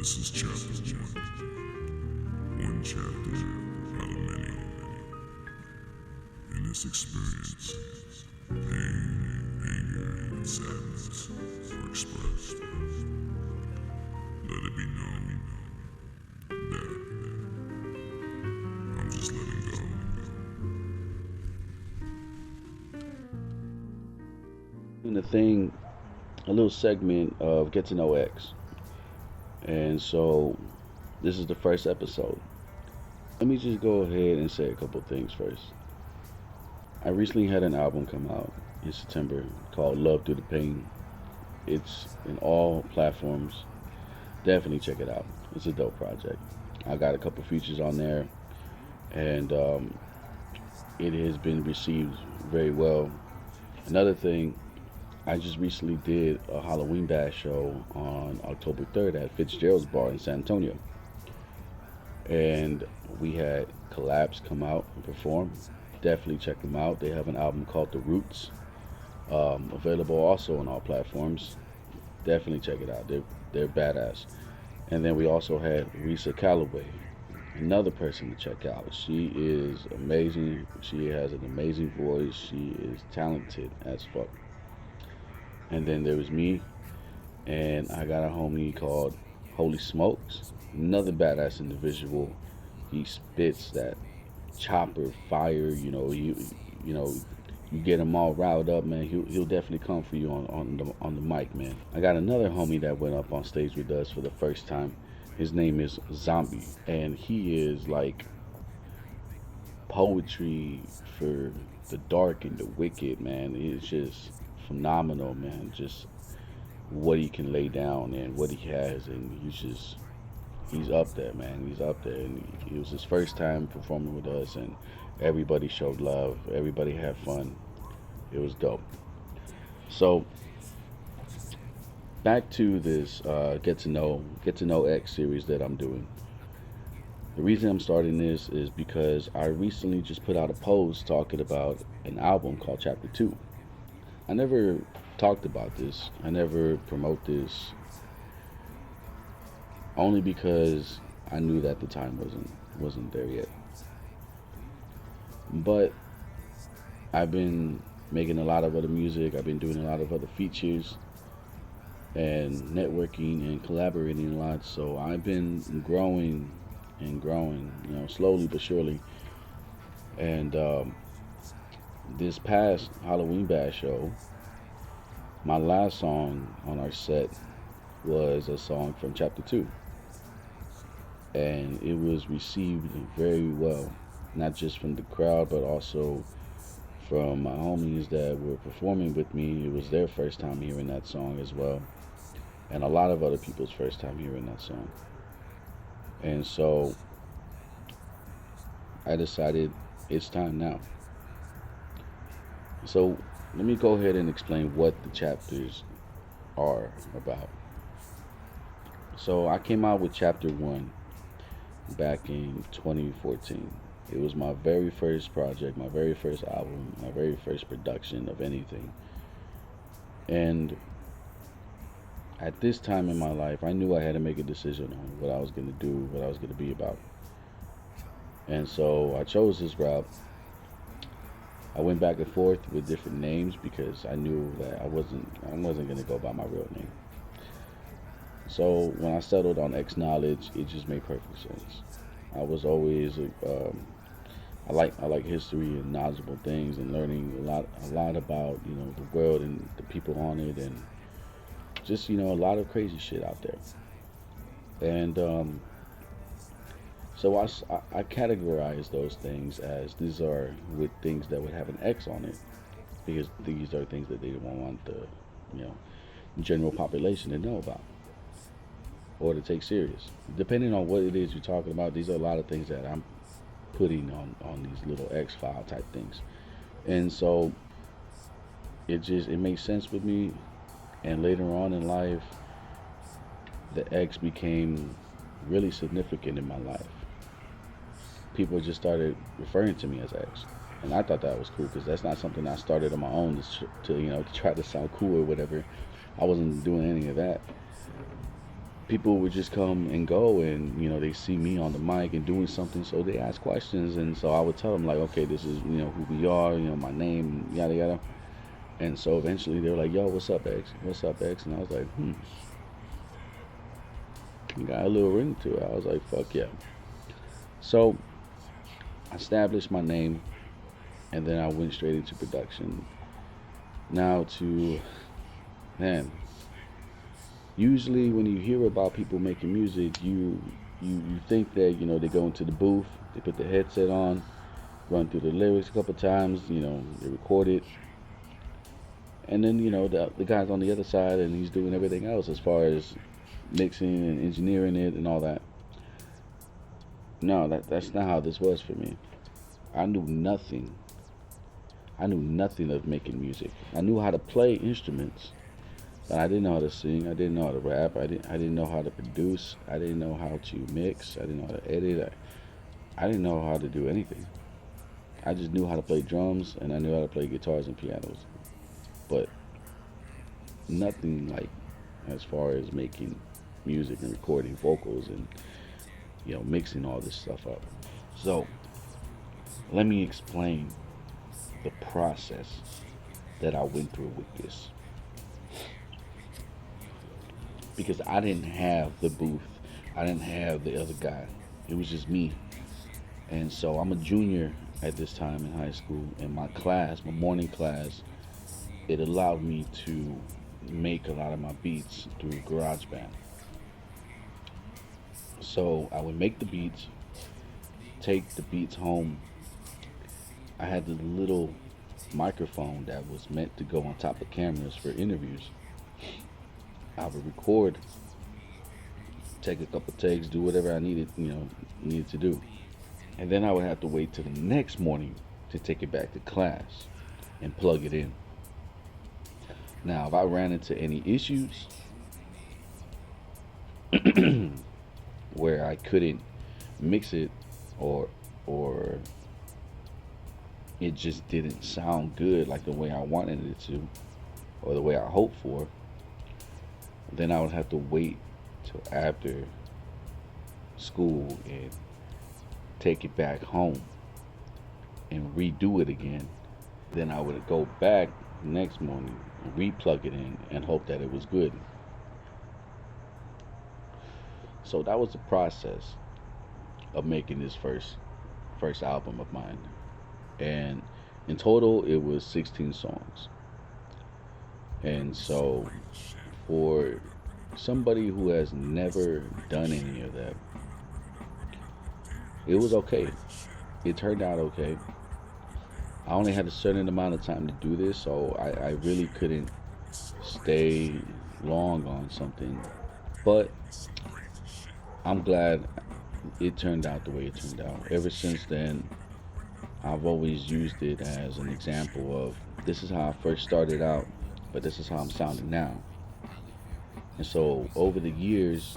This is chapter one chapter out of many. In this experience, pain, anger, and sadness are expressed. Let it be known that I'm just letting go. Doing the thing, a little segment of Get to Know X. And so this is the first episode. Let me just go ahead and say a couple things first. I recently had an album come out in September called Love Through the Pain. It's in all platforms. Definitely check it out. It's a dope project. I got a couple features on there, and it has been received very well. Another thing, I just recently did a Halloween bash show on October 3rd at Fitzgerald's Bar in San Antonio. And we had Kollapse come out and perform. Definitely check them out. They have an album called The Roots, available also on all platforms. Definitely check it out. They're badass. And then we also had Rissa Callaway, another person to check out. She is amazing. She has an amazing voice. She is talented as fuck. And then there was me, and I got a homie called Holy Smokes, another badass individual. He spits that chopper fire. You know, you get him all riled up, man. He'll definitely come for you on the mic, man. I got another homie that went up on stage with us for the first time. His name is Zombie, and he is like poetry for the dark and the wicked, man. It's just phenomenal, man. Just what he can lay down and what he has, and he's up there, man. He's up there, and it was his first time performing with us, and everybody showed love. Everybody had fun. It was dope. So back to this get to know X series that I'm doing. The reason I'm starting this is because I recently just put out a post talking about an album called Chapter Two. I never talked about this. I never promote this, only because I knew that the time wasn't there yet. But I've been making a lot of other music. I've been doing a lot of other features and networking and collaborating a lot. So I've been growing and growing, slowly but surely. And this past Halloween bash show, my last song on our set was a song from Chapter Two, and it was received very well, not just from the crowd, but also from my homies that were performing with me. It was their first time hearing that song as well, and a lot of other people's first time hearing that song. And so I decided it's time now. So let me go ahead and explain what the chapters are about. So I came out with chapter one back in 2014. It was my very first project, my very first album, my very first production of anything. And at this time in my life, I knew I had to make a decision on what I was going to do, what I was going to be about. And so I chose this route. I went back and forth with different names because I knew that I wasn't going to go by my real name. So when I settled on Xknowledge, it just made perfect sense. I was always I like history and knowledgeable things and learning a lot about the world and the people on it, and just a lot of crazy shit out there. And so I categorize those things as these are with things that would have an X on it, because these are things that they don't want the you know general population to know about or to take serious. Depending on what it is you're talking about, these are a lot of things that I'm putting on these little X file type things. And so it makes sense with me. And later on in life, the X became really significant in my life. People just started referring to me as X, and I thought that was cool because that's not something I started on my own to try to sound cool or whatever. I wasn't doing any of that. people would just come and go, and they see me on the mic and doing something, so they ask questions, and so I would tell them like, okay, this is who we are, my name, yada yada. And so eventually they were like, yo, what's up, X? What's up, X? And I was like, you got a little ring to it. I was like, fuck yeah. So I established my name, and then I went straight into production. Now man, usually when you hear about people making music, you think that, they go into the booth, they put the headset on, run through the lyrics a couple times, they record it, and then, the guy's on the other side and he's doing everything else as far as mixing and engineering it and all that. No, that's not how this was for me. I knew nothing. I knew nothing of making music. I knew how to play instruments, but I didn't know how to sing. I didn't know how to rap. I didn't know how to produce. I didn't know how to mix. I didn't know how to edit. I didn't know how to do anything. I just knew how to play drums, and I knew how to play guitars and pianos, but nothing like as far as making music and recording vocals and mixing all this stuff up. So let me explain the process that I went through with this, because I didn't have the booth, I didn't have the other guy, it was just me. And so I'm a junior at this time in high school, and my class, my morning class, it allowed me to make a lot of my beats through GarageBand. So I would make the beats, take the beats home. I had this little microphone that was meant to go on top of cameras for interviews. I would record, take a couple takes, do whatever I needed to do. And then I would have to wait till the next morning to take it back to class and plug it in. Now, if I ran into any issues where I couldn't mix it, or it just didn't sound good like the way I wanted it to, or the way I hoped for, then I would have to wait till after school and take it back home and redo it again. Then I would go back the next morning and re-plug it in and hope that it was good. So that was the process of making this first album of mine. And in total it was 16 songs. And so for somebody who has never done any of that, it was okay. It turned out okay. I only had a certain amount of time to do this, so I really couldn't stay long on something. But I'm glad it turned out the way it turned out. Ever since then, I've always used it as an example of, this is how I first started out, but this is how I'm sounding now. And so over the years,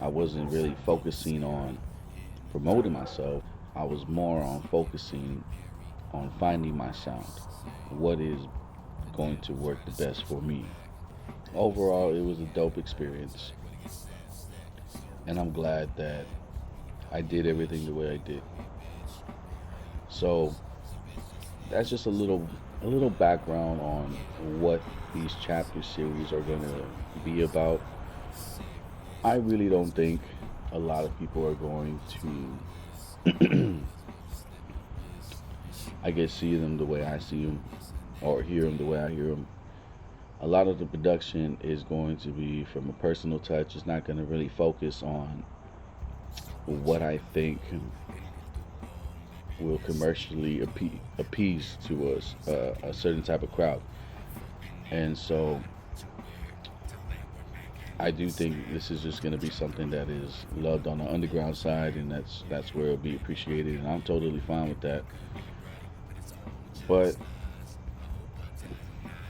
I wasn't really focusing on promoting myself. I was more on focusing on finding my sound. What is going to work the best for me? Overall, it was a dope experience. And I'm glad that I did everything the way I did. So that's just a little background on what these chapter series are going to be about. I really don't think a lot of people are going to I guess see them the way I see them, or hear them the way I hear them. A lot of the production is going to be from a personal touch. It's not going to really focus on what I think will commercially appease to us, a certain type of crowd. And so I do think this is just going to be something that is loved on the underground side, and that's where it'll be appreciated, and I'm totally fine with that. But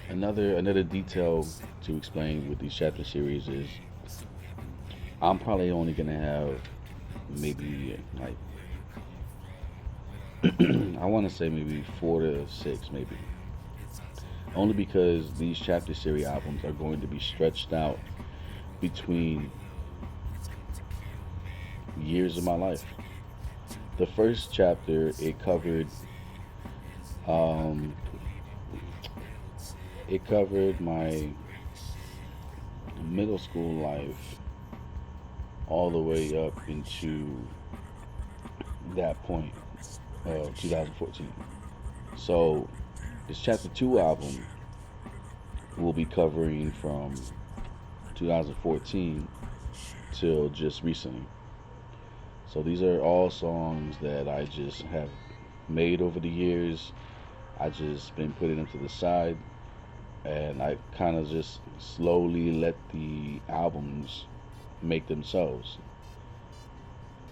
another detail to explain with these chapter series is, I'm probably only gonna have maybe like I want to say maybe 4 to 6, maybe. Only because these chapter series albums are going to be stretched out between years of my life. The first chapter um, it covered my middle school life all the way up into that point of 2014. So this chapter two album will be covering from 2014 till just recently. So these are all songs that I just have made over the years. I just been putting them to the side, and I kind of just slowly let the albums make themselves.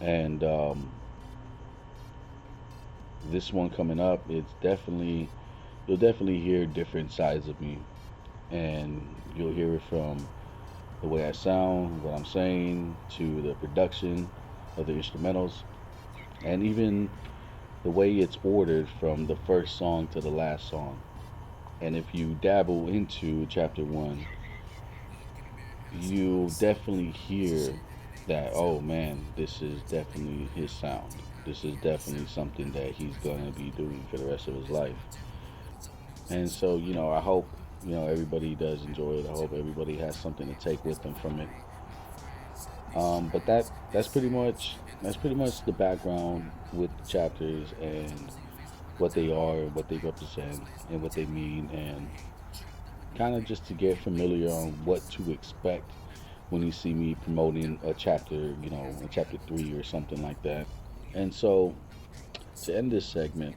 And this one coming up, it's definitely you'll definitely hear different sides of me, and you'll hear it from the way I sound, what I'm saying, to the production of the instrumentals, and even the way it's ordered from the first song to the last song. And if you dabble into chapter one, you'll definitely hear that, oh man, this is definitely his sound. This is definitely something that he's going to be doing for the rest of his life. And so, I hope, everybody does enjoy it. I hope everybody has something to take with them from it. But that's pretty much the background with the chapters and what they are, what they represent, and what they mean, and kind of just to get familiar on what to expect when you see me promoting a chapter, a chapter three or something like that. And so to end this segment,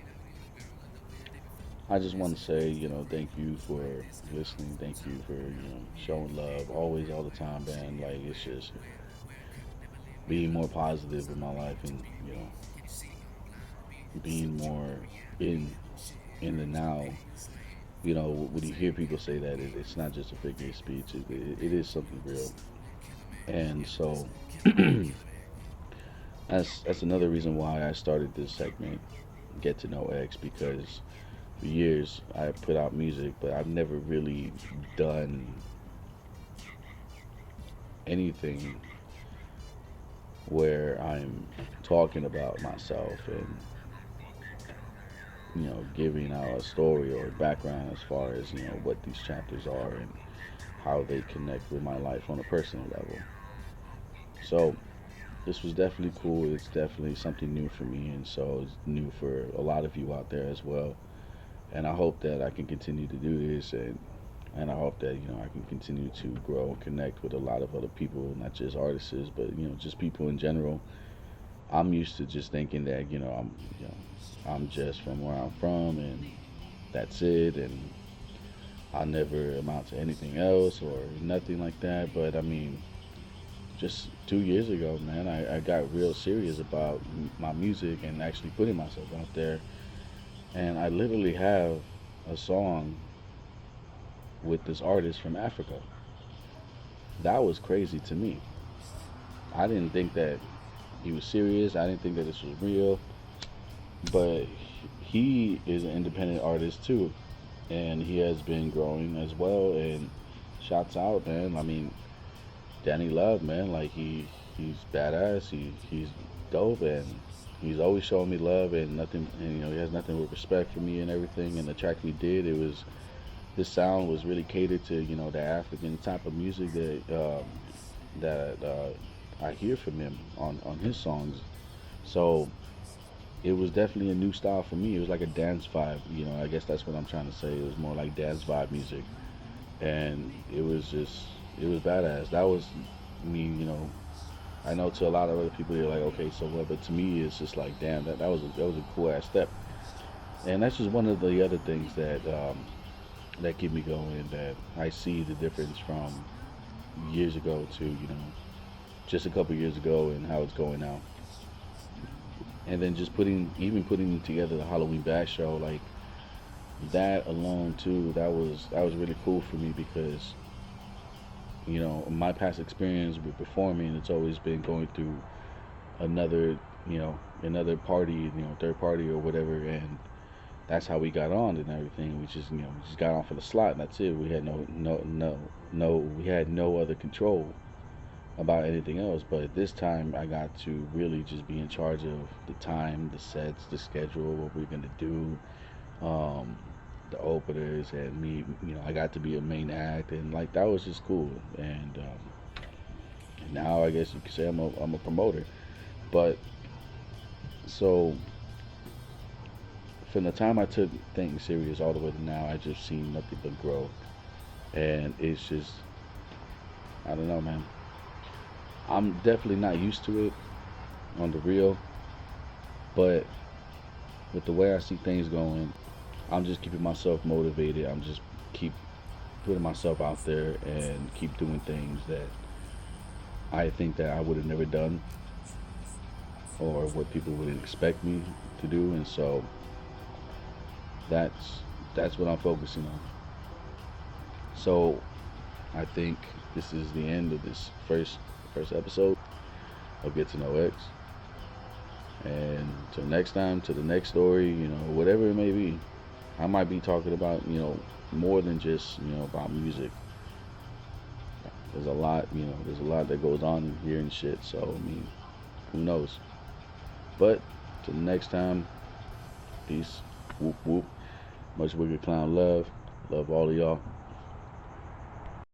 I just want to say, thank you for listening. Thank you for, showing love always, all the time, man. Like, it's just being more positive in my life and, being more in in the now. When you hear people say that, it's not just a figure of speech. It is something real. And so that's another reason why I started this segment, Get to Know X, because for years I put out music, but I've never really done anything where I'm talking about myself and giving out a story or a background as far as what these chapters are and how they connect with my life on a personal level. So this was definitely cool. It's definitely something new for me, and so it's new for a lot of you out there as well. And I hope that I can continue to do this, and I hope that I can continue to grow and connect with a lot of other people, not just artists, but just people in general. I'm used to just thinking that I'm just from where I'm from, and that's it, and I'll never amount to anything else or nothing like that. But I mean, just 2 years ago, man, I got real serious about my music and actually putting myself out there. And I literally have a song with this artist from Africa. That was crazy to me. I didn't think that he was serious. I didn't think that this was real. But he is an independent artist too, and he has been growing as well. And shouts out, man. I mean, Danny Love, man, like he's badass. He's dope, and he's always showing me love and nothing. And he has nothing but respect for me and everything. And the track we did, it was his sound was really catered to the African type of music that I hear from him on his songs. So it was definitely a new style for me. It was like a dance vibe. I guess that's what I'm trying to say. It was more like dance vibe music, and it was badass. That was me. I know to a lot of other people they're like, okay, so what? But to me, it's just like, damn, that was a cool ass step. And that's just one of the other things that keep me going. That I see the difference from years ago to just a couple years ago and how it's going now. And then just putting together the Halloween Bash show, like that alone too, that was really cool for me because my past experience with performing, it's always been going through another another party, third party or whatever, and that's how we got on and everything. We just got on for the slot, and that's it. We had no, we had no other control. about anything else. But this time I got to really just be in charge of the time, the sets, the schedule, what we're gonna do, um, the openers, and me. I got to be a main act, and like that was just cool. And now I guess you could say I'm a promoter. But so from the time I took things serious all the way to now, I just seen nothing but growth, and it's just I don't know, man. I'm definitely not used to it on the real, but with the way I see things going, I'm just keeping myself motivated. I'm just keep putting myself out there and keep doing things that I think that I would have never done or what people would expect me to do, and so that's that's what I'm focusing on. So I think this is the end of this first episode of Get to Know X. And till next time, to the next story, whatever it may be, I might be talking about, more than just, about music. There's a lot that goes on in here and shit. So, I mean, who knows? But till the next time, peace. Whoop, whoop. Much Wicked Clown love. Love all of y'all.